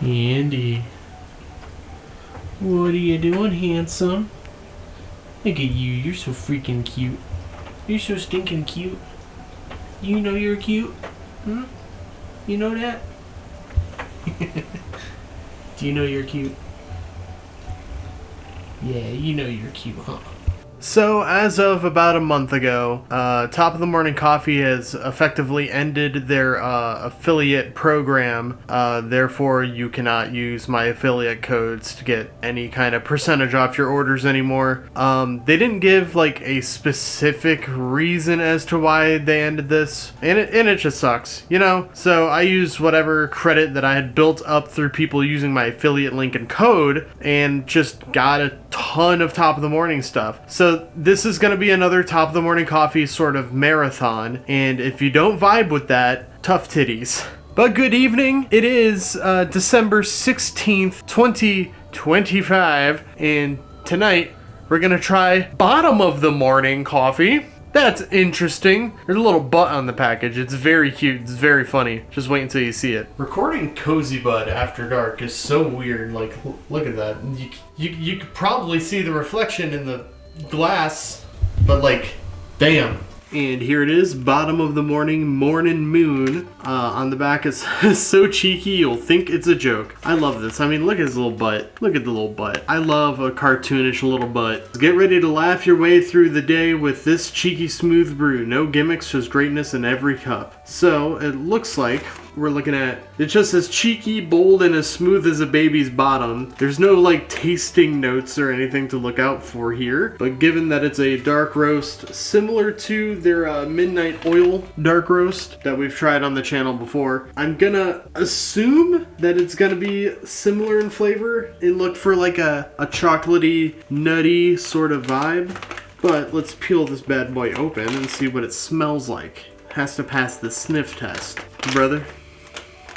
Andy, what are you doing, handsome? Look at you, you're so freaking cute. You're so stinking cute. You know you're cute? Hmm? You know that? Do you know you're cute? Yeah, you know you're cute, huh? So, as of about a month ago, Top of the Morning Coffee has effectively ended their affiliate program. Therefore, you cannot use my affiliate codes to get any kind of percentage off your orders anymore. They didn't give like a specific reason as to why they ended this, and it just sucks, you know? So I used whatever credit that I had built up through people using my affiliate link and code, and just got a ton of Top of the Morning stuff. So this is going to be another Top of the Morning Coffee sort of marathon, and if you don't vibe with that, tough titties. But good evening. It is December 16th, 2025, and tonight we're going to try Bottom of the Morning Coffee. That's interesting. There's a little butt on the package. It's very cute. It's very funny. Just wait until you see it. Recording Cozy Bud after dark is so weird. Like, look at that. You could probably see the reflection in the glass, but like, damn. And here it is, Bottom of the Morning, Mornin Moon. On the back is so cheeky you'll think it's a joke. I love this. I mean, look at his little butt. Look at the little butt. I love a cartoonish little butt. Get ready to laugh your way through the day with this cheeky smooth brew. No gimmicks, just greatness in every cup. So it looks like we're looking at, it's just as cheeky, bold, and as smooth as a baby's bottom. There's no like tasting notes or anything to look out for here, but given that it's a dark roast similar to their Midnight Oil dark roast that we've tried on the channel before, I'm gonna assume that it's gonna be similar in flavor. It looked for like a chocolatey, nutty sort of vibe, but let's peel this bad boy open and see what it smells like. Has to pass the sniff test.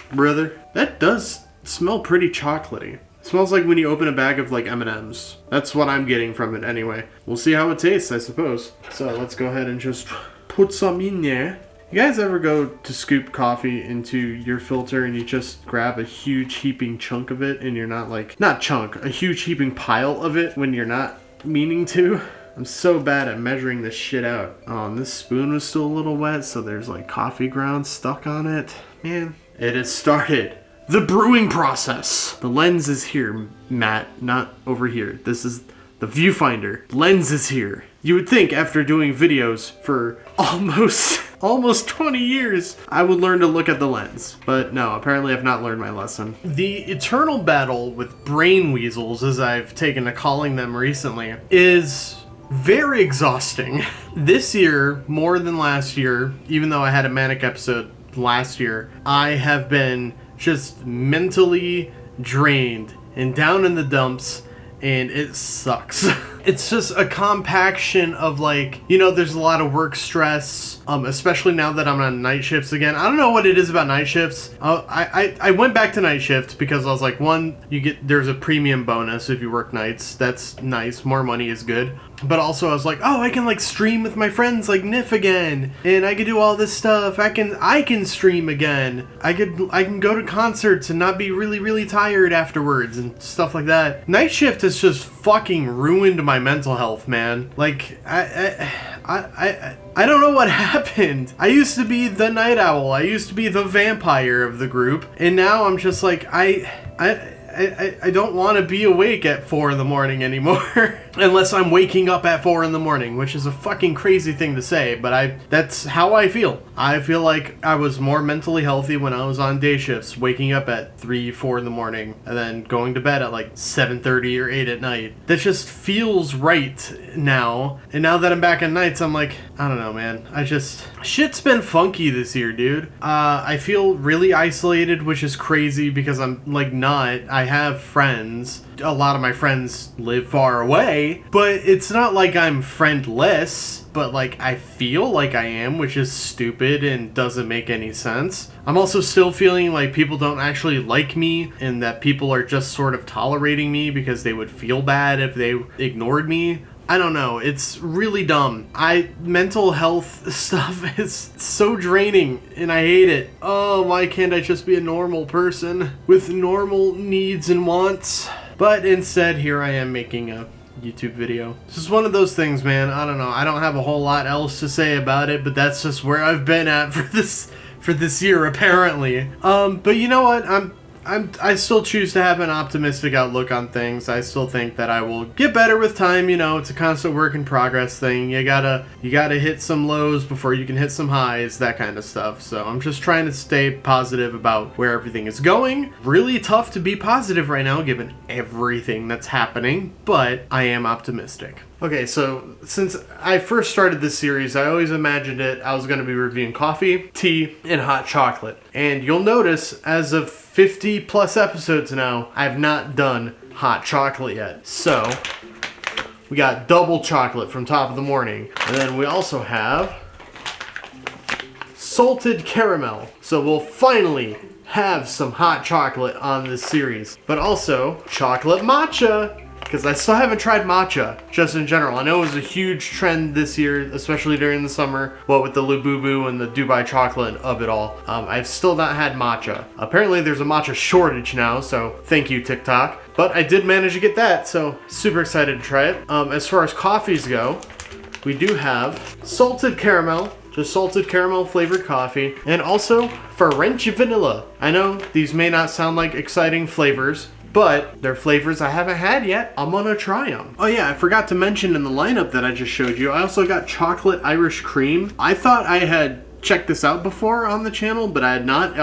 Brother, that does smell pretty chocolatey. It smells like when you open a bag of like M&Ms. That's what I'm getting from it anyway. We'll see how it tastes, I suppose. So let's go ahead and just put some in there. You guys ever go to scoop coffee into your filter and you just grab a huge heaping chunk of it and you're not like, not chunk, a huge heaping pile of it when you're not meaning to? I'm so bad at measuring this shit out. Oh, and this spoon was still a little wet, so there's like coffee grounds stuck on it. Man, it has started. The brewing process. The lens is here, Matt, not over here. This is the viewfinder. Lens is here. You would think after doing videos for almost 20 years, I would learn to look at the lens. But no, apparently I've not learned my lesson. The eternal battle with brain weasels, as I've taken to calling them recently, is very exhausting. This year, more than last year, even though I had a manic episode last year, I have been just mentally drained and down in the dumps, and it sucks. It's just a compaction of like, you know, there's a lot of work stress, especially now that I'm on night shifts again. I don't know what it is about night shifts. I went back to night shift because I was like, one, there's a premium bonus if you work nights. That's nice. More money is good. But also I was like, oh, I can like stream with my friends like Nif again, and I can do all this stuff. I can stream again. I can go to concerts and not be really tired afterwards and stuff like that. Night shift has just fucking ruined my mental health, man. Like I don't know what happened. I used to be the night owl. I used to be the vampire of the group, and now I'm just like I don't want to be awake at 4 in the morning anymore. Unless I'm waking up at 4 in the morning, which is a fucking crazy thing to say, but that's how I feel. I feel like I was more mentally healthy when I was on day shifts, waking up at 3, 4 in the morning, and then going to bed at like 7:30 or 8 at night. That just feels right now. And now that I'm back on nights, I'm like, I don't know, man. Shit's been funky this year, dude. I feel really isolated, which is crazy because I'm like not. I have friends. A lot of my friends live far away, but it's not like I'm friendless, but like I feel like I am, which is stupid and doesn't make any sense. I'm also still feeling like people don't actually like me and that people are just sort of tolerating me because they would feel bad if they ignored me. I don't know, it's really dumb. Mental health stuff is so draining and I hate it. Oh, why can't I just be a normal person with normal needs and wants? But instead, here I am making a YouTube video. This is one of those things, man. I don't know. I don't have a whole lot else to say about it, but that's just where I've been at for this year, apparently. But you know what? I still choose to have an optimistic outlook on things. I still think that I will get better with time. You know, it's a constant work in progress thing. You gotta hit some lows before you can hit some highs, that kind of stuff. So I'm just trying to stay positive about where everything is going. Really tough to be positive right now given everything that's happening, but I am optimistic. Okay, so since I first started this series, I always imagined I was going to be reviewing coffee, tea, and hot chocolate. And you'll notice, as of 50 plus episodes now, I have not done hot chocolate yet. So, we got double chocolate from Top of the Morning. And then we also have salted caramel. So we'll finally have some hot chocolate on this series. But also, chocolate matcha. Because I still haven't tried matcha, just in general. I know it was a huge trend this year, especially during the summer, what with the Labubu and the Dubai chocolate of it all. I've still not had matcha. Apparently there's a matcha shortage now, so thank you, TikTok. But I did manage to get that, so super excited to try it. As far as coffees go, we do have salted caramel, just salted caramel flavored coffee, and also French vanilla. I know these may not sound like exciting flavors, but they're flavors I haven't had yet. I'm gonna try them. Oh yeah, I forgot to mention in the lineup that I just showed you, I also got chocolate Irish cream. I thought I had checked this out before on the channel, but I had not.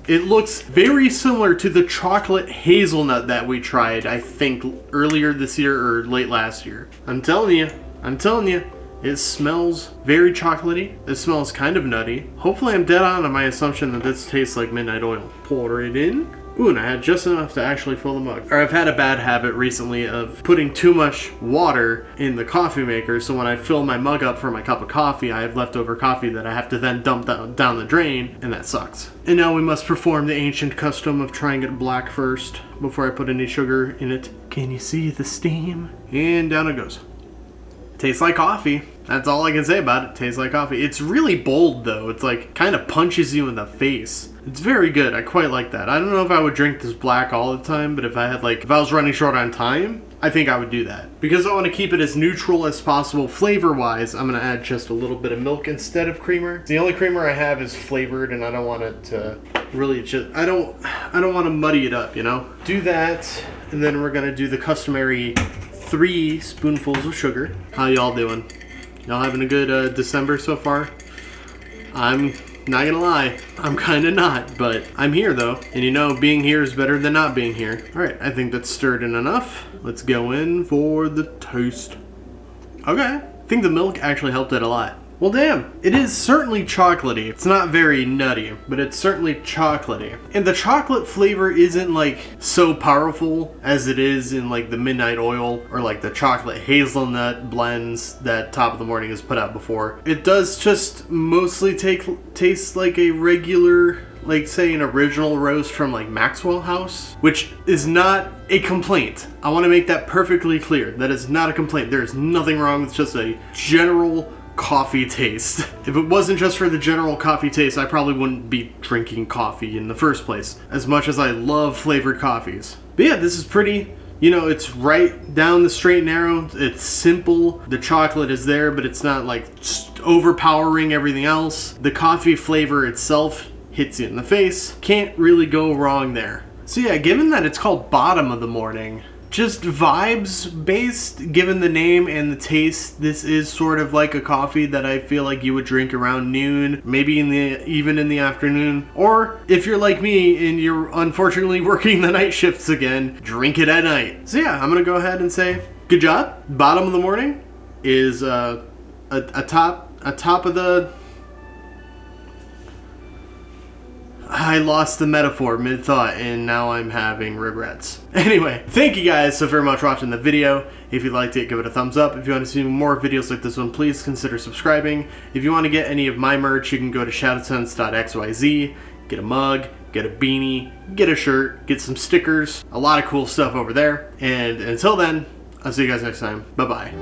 It looks very similar to the chocolate hazelnut that we tried, I think, earlier this year or late last year. I'm telling you, it smells very chocolatey. It smells kind of nutty. Hopefully I'm dead on my assumption that this tastes like midnight oil. Pour it in. Ooh, and I had just enough to actually fill the mug. Or I've had a bad habit recently of putting too much water in the coffee maker, so when I fill my mug up for my cup of coffee, I have leftover coffee that I have to then dump down the drain, and that sucks. And now we must perform the ancient custom of trying it black first before I put any sugar in it. Can you see the steam? And down it goes. Tastes like coffee. That's all I can say about it. Tastes like coffee. It's really bold though. It's like kind of punches you in the face. It's very good. I quite like that. I don't know if I would drink this black all the time, but if I was running short on time, I think I would do that. Because I want to keep it as neutral as possible flavor-wise, I'm going to add just a little bit of milk instead of creamer. The only creamer I have is flavored, and I don't want it to really I don't want to muddy it up, you know? Do that, and then we're going to do the customary 3 spoonfuls of sugar. How y'all doing? Y'all having a good December so far? I'm not gonna lie, I'm kinda not, but I'm here though. And you know, being here is better than not being here. Alright, I think that's stirred in enough. Let's go in for the toast. Okay, I think the milk actually helped it a lot. Well damn, it is certainly chocolatey. It's not very nutty, but it's certainly chocolatey. And the chocolate flavor isn't like so powerful as it is in like the midnight oil or like the chocolate hazelnut blends that Top of the Morning has put out before. It does just mostly taste like a regular, like say an original roast from like Maxwell House, which is not a complaint. I want to make that perfectly clear. That is not a complaint. There is nothing wrong with just a general coffee taste. If it wasn't just for the general coffee taste, I probably wouldn't be drinking coffee in the first place, as much as I love flavored coffees. But yeah, this is pretty, you know, it's right down the straight and narrow. It's simple. The chocolate is there, but it's not like overpowering everything else. The coffee flavor itself hits you in the face. Can't really go wrong there. So yeah, given that it's called Bottom of the Morning, just vibes based, given the name and the taste, this is sort of like a coffee that I feel like you would drink around noon, maybe even in the afternoon. Or if you're like me and you're unfortunately working the night shifts again, drink it at night. So yeah, I'm gonna go ahead and say good job. Bottom of the Morning is a top of the... I lost the metaphor mid-thought and now I'm having regrets. Anyway, thank you guys so very much for watching the video. If you liked it, give it a thumbs up. If you want to see more videos like this one, please consider subscribing. If you want to get any of my merch, you can go to shadowsense.xyz, get a mug, get a beanie, get a shirt, get some stickers, a lot of cool stuff over there. And until then, I'll see you guys next time. Bye-bye.